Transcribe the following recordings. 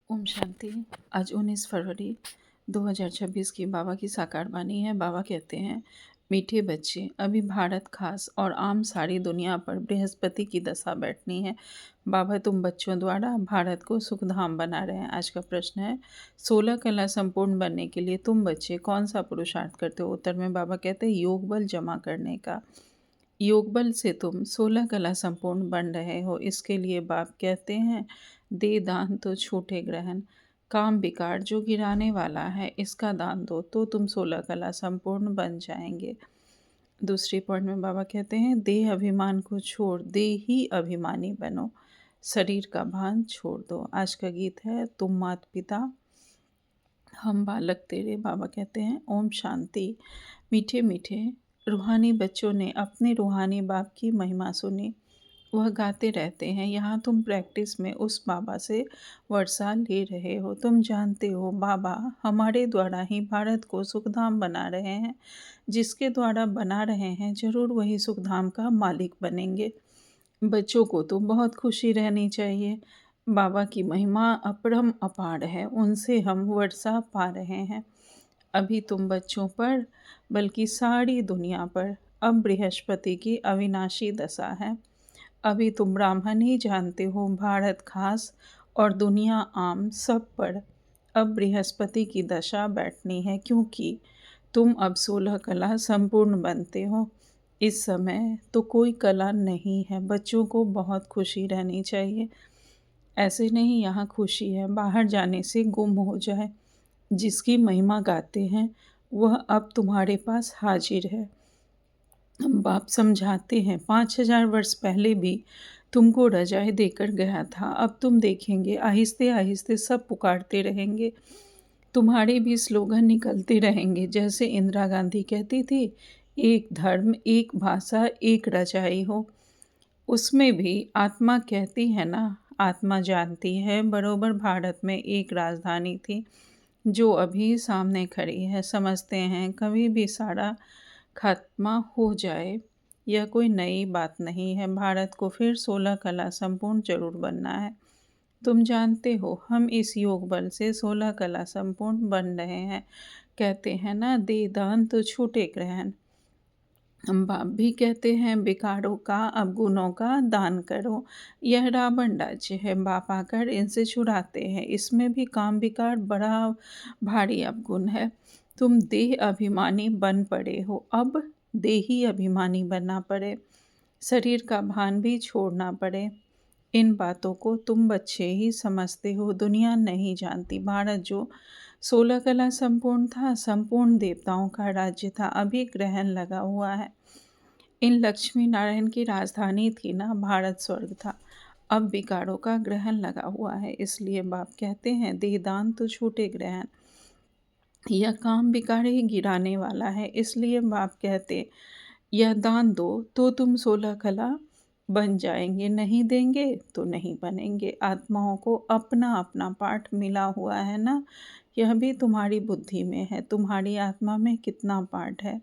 ओम शांति। आज 19 फरवरी 2026 की बाबा की साकार वाणी है। बाबा कहते हैं, मीठे बच्चे, अभी भारत खास और आम सारी दुनिया पर बृहस्पति की दशा बैठनी है। बाबा तुम बच्चों द्वारा भारत को सुखधाम बना रहे हैं। आज का प्रश्न है, 16 कला संपूर्ण बनने के लिए तुम बच्चे कौन सा पुरुषार्थ करते हो? उत्तर में बाबा कहते हैं, योग बल जमा करने का। योग बल से तुम 16 कला संपूर्ण बन रहे हो। इसके लिए बाप कहते हैं, दे दान तो छूटे ग्रहण। काम विकार जो गिराने वाला है, इसका दान दो तो तुम 16 कला संपूर्ण बन जाएंगे। दूसरी पॉइंट में बाबा कहते हैं, देह अभिमान को छोड़ दे ही अभिमानी बनो, शरीर का भान छोड़ दो। आज का गीत है, तुम माता पिता हम बालक तेरे। बाबा कहते हैं, ओम शांति। मीठे मीठे रूहानी बच्चों ने अपने रूहानी बाप की महिमा सुनी। वह गाते रहते हैं। यहाँ तुम प्रैक्टिस में उस बाबा से वर्षा ले रहे हो। तुम जानते हो बाबा हमारे द्वारा ही भारत को सुखधाम बना रहे हैं। जिसके द्वारा बना रहे हैं, जरूर वही सुखधाम का मालिक बनेंगे। बच्चों को तो बहुत खुशी रहनी चाहिए। बाबा की महिमा अपरम अपार है, उनसे हम वर्षा पा रहे हैं। अभी तुम बच्चों पर, बल्कि सारी दुनिया पर अब बृहस्पति की अविनाशी दशा है। अभी तुम ब्राह्मण ही जानते हो, भारत खास और दुनिया आम सब पर अब बृहस्पति की दशा बैठनी है, क्योंकि तुम अब 16 कला संपूर्ण बनते हो। इस समय तो कोई कला नहीं है। बच्चों को बहुत खुशी रहनी चाहिए। ऐसे नहीं यहाँ खुशी है, बाहर जाने से गुम हो जाए। जिसकी महिमा गाते हैं, वह अब तुम्हारे पास हाजिर है। हम बाप समझाते हैं, 5000 वर्ष पहले भी तुमको रजाई देकर गया था। अब तुम देखेंगे, आहिस्ते आहिस्ते सब पुकारते रहेंगे। तुम्हारे भी स्लोगन निकलते रहेंगे। जैसे इंदिरा गांधी कहती थी, एक धर्म, एक भाषा, एक रजाई हो। उसमें भी आत्मा कहती है ना, आत्मा जानती है बरोबर भारत में एक राजधानी थी, जो अभी सामने खड़ी है। समझते हैं कभी भी सारा खात्मा हो जाए, यह कोई नई बात नहीं है। भारत को फिर 16 कला संपूर्ण जरूर बनना है। तुम जानते हो, हम इस योग बल से 16 कला संपूर्ण बन रहे हैं। कहते हैं ना, दे दान तो छूटे ग्रहण। हम बाप भी कहते हैं, विकारों का अवगुणों का दान करो। यह रावण राज्य है, बाप आकर इनसे छुड़ाते हैं। इसमें भी काम विकार बड़ा भारी अवगुण है। तुम देह अभिमानी बन पड़े हो, अब देही अभिमानी बनना पड़े, शरीर का भान भी छोड़ना पड़े। इन बातों को तुम बच्चे ही समझते हो, दुनिया नहीं जानती। भारत जो 16 कला संपूर्ण था, संपूर्ण देवताओं का राज्य था, अभी ग्रहण लगा हुआ है। इन लक्ष्मी नारायण की राजधानी थी ना, भारत स्वर्ग था। अब विकारों का ग्रहण लगा हुआ है, इसलिए बाप कहते हैं, देहदान तो छूटे ग्रहण। यह काम विकार ही गिराने वाला है, इसलिए बाप कहते, यह दान दो तो तुम 16 कला बन जाएंगे, नहीं देंगे तो नहीं बनेंगे। आत्माओं को अपना अपना पाठ मिला हुआ है ना, यह भी तुम्हारी बुद्धि में है। तुम्हारी आत्मा में कितना पाठ है।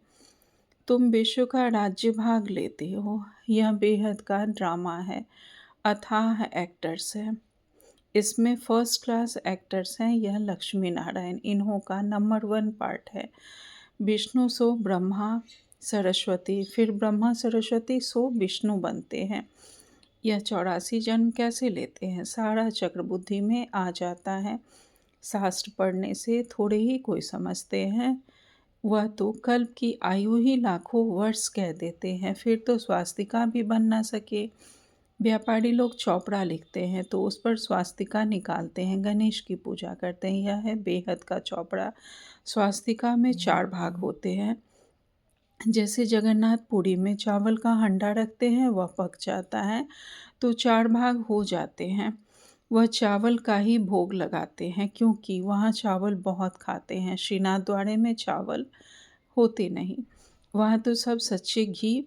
तुम विश्व का राज्य भाग लेते हो। यह बेहद का ड्रामा है, अथाह एक्टर्स है। इसमें फर्स्ट क्लास एक्टर्स हैं। यह लक्ष्मी नारायण, इन्हों का नंबर 1 पार्ट है। विष्णु सो ब्रह्मा सरस्वती, फिर ब्रह्मा सरस्वती सो विष्णु बनते हैं। यह 84 जन्म कैसे लेते हैं, सारा चक्र बुद्धि में आ जाता है। शास्त्र पढ़ने से थोड़े ही कोई समझते हैं। वह तो कल्प की आयु ही लाखों वर्ष कह देते हैं, फिर तो स्वास्तिका भी बन ना सके। व्यापारी लोग चौपड़ा लिखते हैं तो उस पर स्वास्तिका निकालते हैं, गणेश की पूजा करते हैं। यह है बेहद का चौपड़ा। स्वास्तिका में 4 भाग होते हैं। जैसे जगन्नाथपुरी में चावल का हंडा रखते हैं, वह पक जाता है तो 4 भाग हो जाते हैं। वह चावल का ही भोग लगाते हैं, क्योंकि वहाँ चावल बहुत खाते हैं। श्रीनाथ द्वारे में चावल होते नहीं, वहाँ तो सब सच्चे घी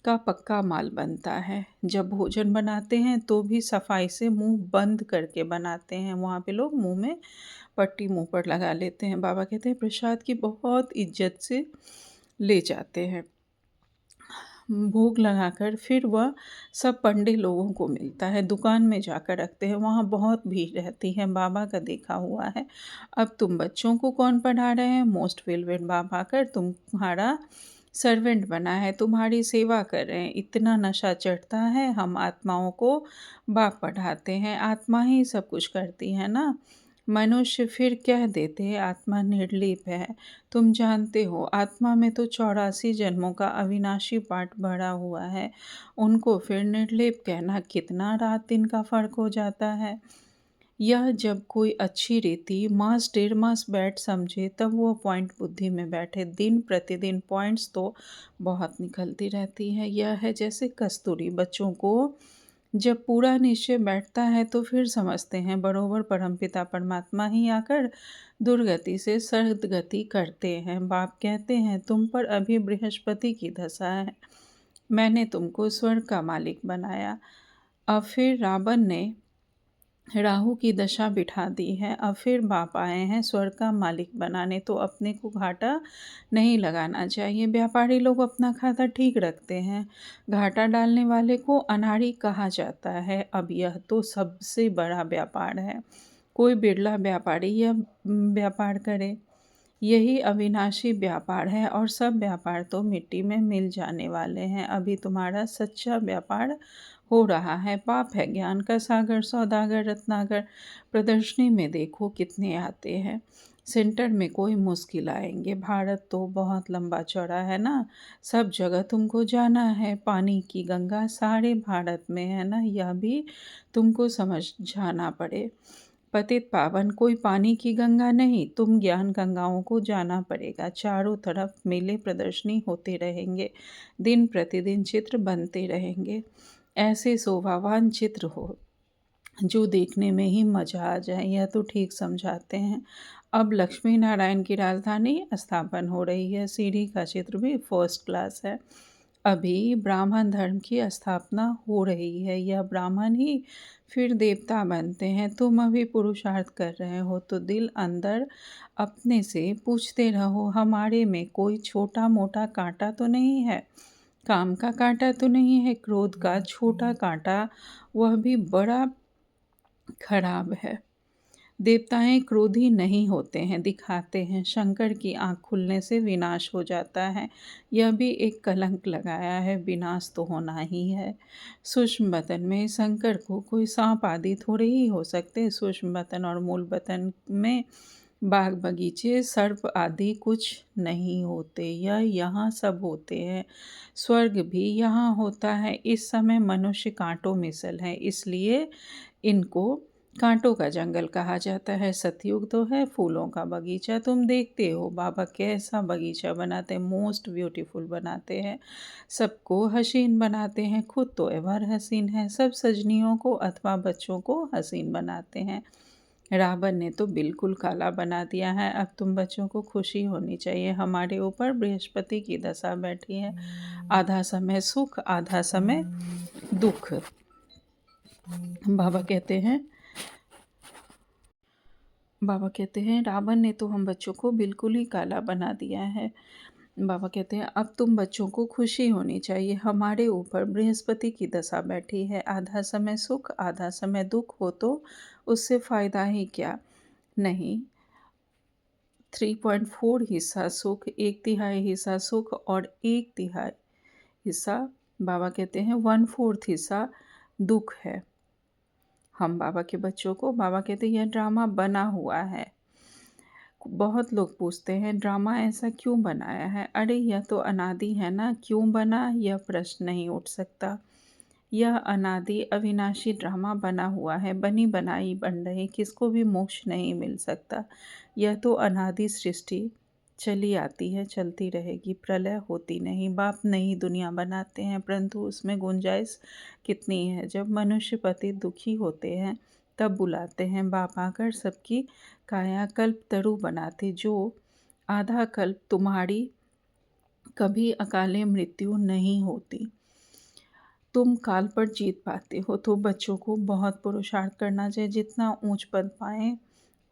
का पक्का माल बनता है। जब भोजन बनाते हैं तो भी सफाई से मुंह बंद करके बनाते हैं। वहाँ पे लोग मुंह में पट्टी मुंह पर लगा लेते हैं। बाबा कहते हैं, प्रसाद की बहुत इज्जत से ले जाते हैं। भोग लगाकर फिर वह सब पंडे लोगों को मिलता है, दुकान में जाकर रखते हैं, वहाँ बहुत भीड़ रहती है, बाबा का देखा हुआ है। अब तुम बच्चों को कौन पढ़ा रहे हैं? मोस्ट वेलवेट बाबा आकर तुम्हारा सर्वेंट बना है, तुम्हारी सेवा कर रहे हैं। इतना नशा चढ़ता है, हम आत्माओं को बाप पढ़ाते हैं, आत्मा ही सब कुछ करती है ना। मनुष्य फिर कह देते हैं आत्मा निर्लीप है। तुम जानते हो आत्मा में तो 84 जन्मों का अविनाशी पाठ भरा हुआ है, उनको फिर निर्लेप कहना कितना रात दिन का फर्क हो जाता है। यह जब कोई अच्छी रीति मास 1.5 मास बैठ समझे तब वो पॉइंट बुद्धि में बैठे। दिन प्रतिदिन पॉइंट्स तो बहुत निकलती रहती है। यह है जैसे कस्तूरी। बच्चों को जब पूरा निश्चय बैठता है तो फिर समझते हैं बरोबर परमपिता परमात्मा ही आकर दुर्गति से सद्गति करते हैं। बाप कहते हैं तुम पर अभी बृहस्पति की दशा है, मैंने तुमको स्वर्ग का मालिक बनाया। अब फिर रावण ने राहु की दशा बिठा दी है, अब फिर बाप आए हैं स्वर्ग का मालिक बनाने, तो अपने को घाटा नहीं लगाना चाहिए। व्यापारी लोग अपना खाता ठीक रखते हैं, घाटा डालने वाले को अनाड़ी कहा जाता है। अब यह तो सबसे बड़ा व्यापार है, कोई बिरला व्यापारी यह व्यापार करे। यही अविनाशी व्यापार है और सब व्यापार तो मिट्टी में मिल जाने वाले हैं। अभी तुम्हारा सच्चा व्यापार हो रहा है। पाप है ज्ञान का सागर, सौदागर रत्नागर। प्रदर्शनी में देखो कितने आते हैं, सेंटर में कोई मुश्किल आएंगे। भारत तो बहुत लंबा चौड़ा है ना, सब जगह तुमको जाना है। पानी की गंगा सारे भारत में है ना, यह भी तुमको समझाना पड़े। पतित पावन कोई पानी की गंगा नहीं, तुम ज्ञान गंगाओं को जाना पड़ेगा। चारों तरफ मेले प्रदर्शनी होते रहेंगे, दिन प्रतिदिन चित्र बनते रहेंगे। ऐसे शोभावान चित्र हो जो देखने में ही मजा आ जाए, यह तो ठीक समझाते हैं। अब लक्ष्मी नारायण की राजधानी स्थापन हो रही है, सीढ़ी का चित्र भी फर्स्ट क्लास है। अभी ब्राह्मण धर्म की स्थापना हो रही है, यह ब्राह्मण ही फिर देवता बनते हैं। तुम अभी पुरुषार्थ कर रहे हो तो दिल अंदर अपने से पूछते रहो हमारे में कोई छोटा मोटा कांटा तो नहीं है, काम का कांटा तो नहीं है, क्रोध का छोटा कांटा वह भी बड़ा खराब है। देवताएं क्रोधी नहीं होते हैं, दिखाते हैं। शंकर की आंख खुलने से विनाश हो जाता है, यह भी एक कलंक लगाया है, विनाश तो होना ही है। सूक्ष्म बतन में शंकर को कोई सांप आदि थोड़े ही हो सकते। सूक्ष्म बतन और मूल बतन में बाग बगीचे सर्प आदि कुछ नहीं होते, यह यहाँ सब होते हैं। स्वर्ग भी यहाँ होता है। इस समय मनुष्य कांटों में सल है, इसलिए इनको कांटों का जंगल कहा जाता है। सतयुग तो है फूलों का बगीचा। तुम देखते हो बाबा कैसा बगीचा बनाते हैं, मोस्ट ब्यूटीफुल बनाते हैं, सबको हसीन बनाते हैं, खुद तो एवर हसीन है, सब सजनियों को अथवा बच्चों को हसीन बनाते हैं। रावण ने तो बिल्कुल काला बना दिया है। अब तुम बच्चों को खुशी होनी चाहिए, हमारे ऊपर बृहस्पति की दशा बैठी है। आधा समय सुख आधा समय दुख। बाबा कहते हैं बाबा कहते हैं रावण ने तो हम बच्चों को बिल्कुल ही काला बना दिया है। बाबा कहते हैं अब तुम बच्चों को खुशी होनी चाहिए, हमारे ऊपर बृहस्पति की दशा बैठी है। आधा समय सुख आधा समय दुख हो तो उससे फ़ायदा ही क्या। नहीं, 3.4 हिस्सा सुख, 1/3 हिस्सा सुख और 1/3 हिस्सा बाबा कहते हैं 1/4 हिस्सा दुख है। हम बाबा के बच्चों को बाबा कहते हैं यह ड्रामा बना हुआ है। बहुत लोग पूछते हैं ड्रामा ऐसा क्यों बनाया है। अरे यह तो अनादि है ना, क्यों बना यह प्रश्न नहीं उठ सकता। यह अनादि अविनाशी ड्रामा बना हुआ है, बनी बनाई बन रही, किसको भी मोक्ष नहीं मिल सकता। यह तो अनादि सृष्टि चली आती है, चलती रहेगी, प्रलय होती नहीं। बाप नई दुनिया बनाते हैं परंतु उसमें गुंजाइश कितनी है। जब मनुष्य पति दुखी होते हैं तब बुलाते हैं बाप आकर सबकी कायाकल्प तरु बनाते। जो आधा कल्प तुम्हारी कभी अकाले मृत्यु नहीं होती, तुम काल पर जीत पाते हो। तो बच्चों को बहुत पुरुषार्थ करना चाहिए, जितना ऊंच पद पाएं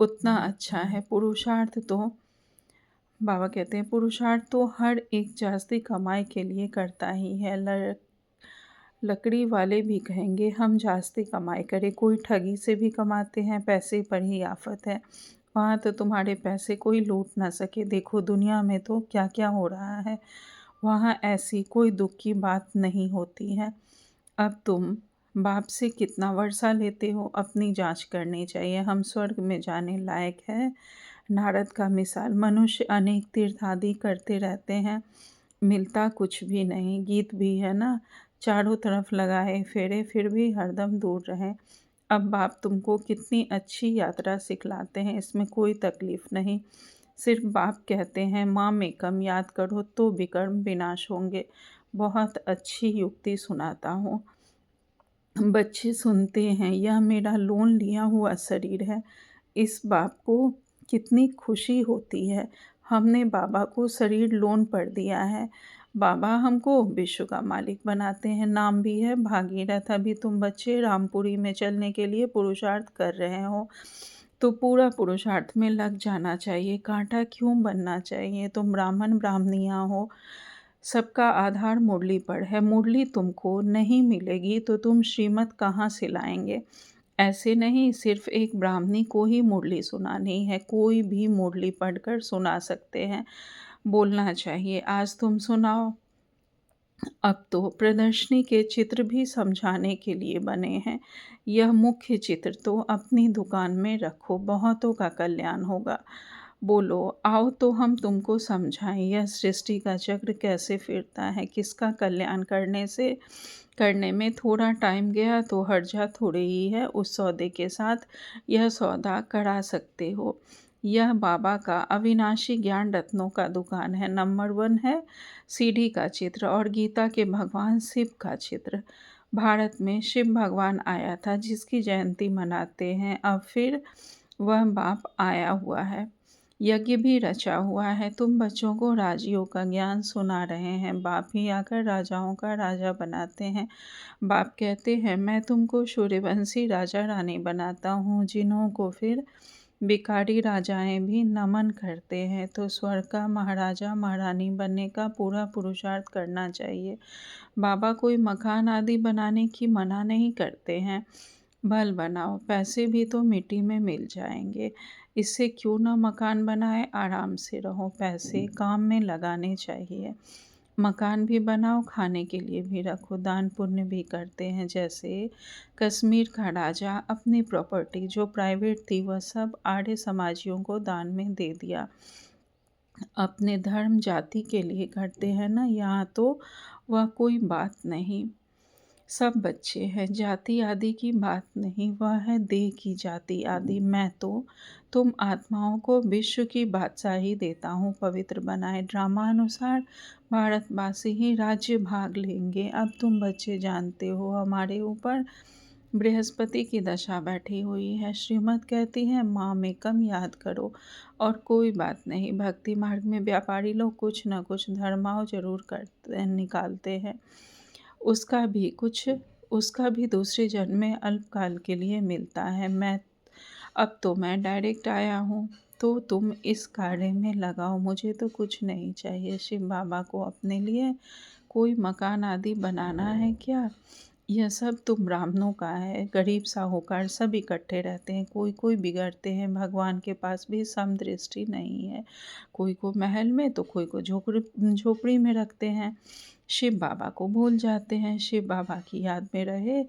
उतना अच्छा है। पुरुषार्थ तो बाबा कहते हैं पुरुषार्थ तो हर एक जास्ती कमाई के लिए करता ही है। लकड़ी वाले भी कहेंगे हम जास्ती कमाई करें, कोई ठगी से भी कमाते हैं, पैसे पर ही आफत है। वहाँ तो तुम्हारे पैसे कोई लूट ना सके। देखो दुनिया में तो क्या क्या हो रहा है, वहाँ ऐसी कोई दुख की बात नहीं होती है। अब तुम बाप से कितना वर्षा लेते हो, अपनी जांच करनी चाहिए। हम स्वर्ग में जाने लायक है? नारद का मिसाल, मनुष्य अनेक तीर्थ आदि करते रहते हैं, मिलता कुछ भी नहीं। गीत भी है ना, चारों तरफ लगाए फेरे फिर भी हरदम दूर रहें। अब बाप तुमको कितनी अच्छी यात्रा सिखलाते हैं, इसमें कोई तकलीफ नहीं। सिर्फ बाप कहते हैं माँ में कम याद करो तो विकर्म विनाश होंगे। बहुत अच्छी युक्ति सुनाता हूँ। बच्चे सुनते हैं, यह मेरा लोन लिया हुआ शरीर है। इस बाप को कितनी खुशी होती है, हमने बाबा को शरीर लोन पर दिया है। बाबा हमको विश्व का मालिक बनाते हैं, नाम भी है भागीरथ। अभी तुम बच्चे रामपुरी में चलने के लिए पुरुषार्थ कर रहे हो, तो पूरा पुरुषार्थ में लग जाना चाहिए। कांटा क्यों बनना चाहिए? तुम ब्राह्मण ब्राह्मणियाँ हो, सबका आधार मुरली पर है। मुरली तुमको नहीं मिलेगी तो तुम श्रीमत कहाँ से लाएंगे? ऐसे नहीं सिर्फ एक ब्राह्मणी को ही मुरली सुनानी है, कोई भी मुरली पढ़कर सुना सकते हैं। बोलना चाहिए आज तुम सुनाओ। अब तो प्रदर्शनी के चित्र भी समझाने के लिए बने हैं। यह मुख्य चित्र तो अपनी दुकान में रखो, बहुतों का कल्याण होगा। बोलो आओ तो हम तुमको समझाएं, यह सृष्टि का चक्र कैसे फिरता है। किसका कल्याण करने में थोड़ा टाइम गया तो हर्जा थोड़ी ही है। उस सौदे के साथ यह सौदा करा सकते हो। यह बाबा का अविनाशी ज्ञान रत्नों का दुकान है। नंबर 1 है सीढ़ी का चित्र और गीता के भगवान शिव का चित्र। भारत में शिव भगवान आया था जिसकी जयंती मनाते हैं। अब फिर वह बाप आया हुआ है, यज्ञ भी रचा हुआ है। तुम बच्चों को राजयोग का ज्ञान सुना रहे हैं, बाप ही आकर राजाओं का राजा बनाते हैं। बाप कहते हैं मैं तुमको सूर्यवंशी राजा रानी बनाता हूँ, जिन्हों को फिर भिखारी राजाएं भी नमन करते हैं। तो स्वर्ग का महाराजा महारानी बनने का पूरा पुरुषार्थ करना चाहिए। बाबा कोई मकान आदि बनाने की मना नहीं करते हैं, भल बनाओ, पैसे भी तो मिट्टी में मिल जाएंगे। इससे क्यों ना मकान बनाए, आराम से रहो। पैसे काम में लगाने चाहिए। मकान भी बनाओ, खाने के लिए भी रखो, दान पुण्य भी करते हैं। जैसे कश्मीर का राजा अपनी प्रॉपर्टी जो प्राइवेट थी वह सब आर्य समाजियों को दान में दे दिया। अपने धर्म जाति के लिए करते हैं ना, यहाँ तो वह कोई बात नहीं। सब बच्चे हैं, जाति आदि की बात नहीं, वह है देह की जाति आदि। मैं तो तुम आत्माओं को विश्व की बादशाही देता हूँ। पवित्र बनाए ड्रामा अनुसार भारतवासी ही राज्य भाग लेंगे। अब तुम बच्चे जानते हो हमारे ऊपर बृहस्पति की दशा बैठी हुई है। श्रीमत कहती है माँ में कम याद करो। और कोई बात नहीं, भक्ति मार्ग में व्यापारी लोग कुछ न कुछ धर्माव जरूर करते निकालते हैं। उसका भी दूसरे जन्म में अल्पकाल के लिए मिलता है। मैं डायरेक्ट आया हूँ, तो तुम इस कार्य में लगाओ, मुझे तो कुछ नहीं चाहिए। शिव बाबा को अपने लिए कोई मकान आदि बनाना है क्या? यह सब तुम ब्राह्मणों का है। गरीब साहूकार सब इकट्ठे रहते हैं, कोई कोई बिगड़ते हैं। भगवान के पास भी समदृष्टि नहीं है, कोई को महल में तो कोई को झोपड़ी में रखते हैं। शिव बाबा को भूल जाते हैं। शिव बाबा की याद में रहे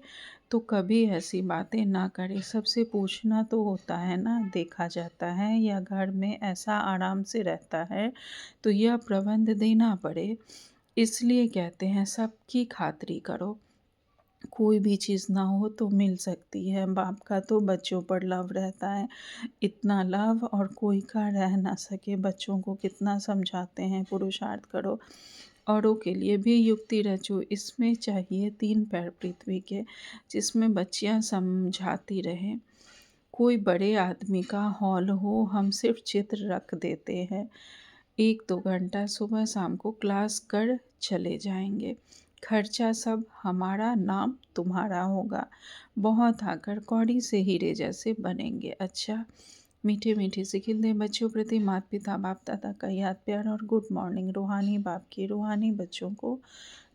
तो कभी ऐसी बातें ना करे। सबसे पूछना तो होता है ना, देखा जाता है या घर में ऐसा आराम से रहता है तो यह प्रबंध देना पड़े। इसलिए कहते हैं सबकी खातिरी करो, कोई भी चीज़ ना हो तो मिल सकती है। बाप का तो बच्चों पर लव रहता है, इतना लव और कोई का रह ना सके। बच्चों को कितना समझाते हैं पुरुषार्थ करो, औरों के लिए भी युक्ति रचो। इसमें चाहिए 3 पैर पृथ्वी के, जिसमें बच्चियां समझाती रहें। कोई बड़े आदमी का हॉल हो, हम सिर्फ चित्र रख देते हैं। 1-2 घंटा सुबह शाम को क्लास कर चले जाएंगे। खर्चा सब हमारा, नाम तुम्हारा होगा। बहुत आकर कौड़ी से हीरे जैसे बनेंगे। अच्छा मीठे मीठे से खिलते बच्चों प्रति माता पिता बाप दादा का याद प्यार और गुड मॉर्निंग। रूहानी बाप की रूहानी बच्चों को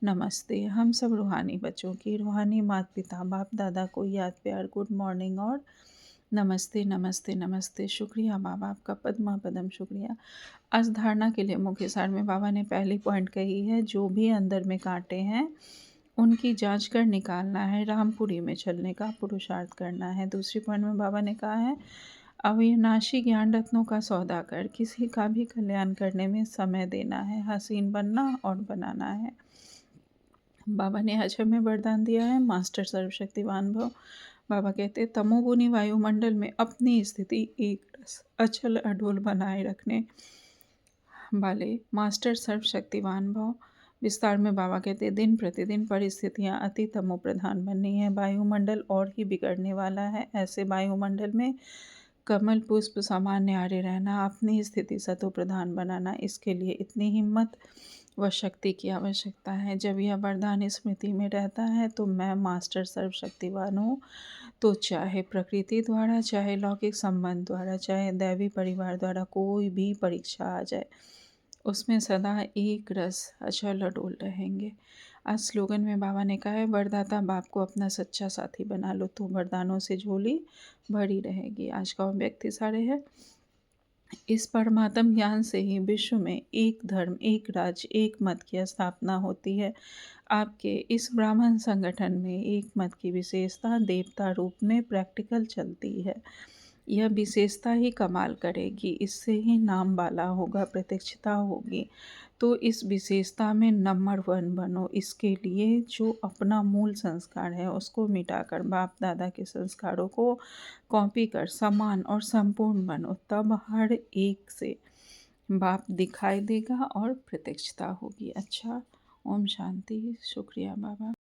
नमस्ते। हम सब रूहानी बच्चों की रूहानी माता पिता बाप दादा को याद प्यार गुड मॉर्निंग और नमस्ते नमस्ते नमस्ते। शुक्रिया बाबा, आपका पद्मा पदम शुक्रिया। आज धारणा के लिए मुख्य सार में बाबा ने पहली पॉइंट कही है, जो भी अंदर में कांटे हैं उनकी जांच कर निकालना है, रामपुरी में चलने का पुरुषार्थ करना है। दूसरी पॉइंट में बाबा ने कहा है, अविनाशी ज्ञान रत्नों का सौदा कर किसी का भी कल्याण करने में समय देना है, हसीन बनना और बनाना है। बाबा ने आज हमें वरदान दिया है, मास्टर सर्वशक्तिवान भव। बाबा कहते हैं, तमोगुनी वायुमंडल में अपनी स्थिति एक अचल अडोल बनाए रखने वाले मास्टर सर्वशक्तिवान भव। विस्तार में बाबा कहते हैं, दिन प्रतिदिन परिस्थितियां अति तमो प्रधान बननी है, वायुमंडल और ही बिगड़ने वाला है। ऐसे वायुमंडल में कमल पुष्प समान न्यारे रहना, अपनी स्थिति सतो प्रधान बनाना, इसके लिए इतनी हिम्मत व शक्ति की आवश्यकता है। जब यह वरदान स्मृति में रहता है तो मैं मास्टर सर्वशक्तिवान हूँ, तो चाहे प्रकृति द्वारा, चाहे लौकिक संबंध द्वारा, चाहे दैवी परिवार द्वारा कोई भी परीक्षा आ जाए, उसमें सदा एक रस अचल अडोल रहेंगे। आज स्लोगन में बाबा ने कहा है, वरदाता बाप को अपना सच्चा साथी बना लो तो वरदानों से झोली भरी रहेगी। आज का व्यक्ति सारे है, इस परमात्म ज्ञान से ही विश्व में एक धर्म, एक राज्य, एक मत की स्थापना होती है। आपके इस ब्राह्मण संगठन में एक मत की विशेषता देवता रूप में प्रैक्टिकल चलती है। यह विशेषता ही कमाल करेगी, इससे ही नाम वाला होगा, प्रतिष्ठिता होगी। तो इस विशेषता में नंबर 1 बनो। इसके लिए जो अपना मूल संस्कार है उसको मिटाकर बाप दादा के संस्कारों को कॉपी कर समान और संपूर्ण बनो, तब हर एक से बाप दिखाई देगा और प्रतिष्ठिता होगी। अच्छा, ओम शांति। शुक्रिया बाबा।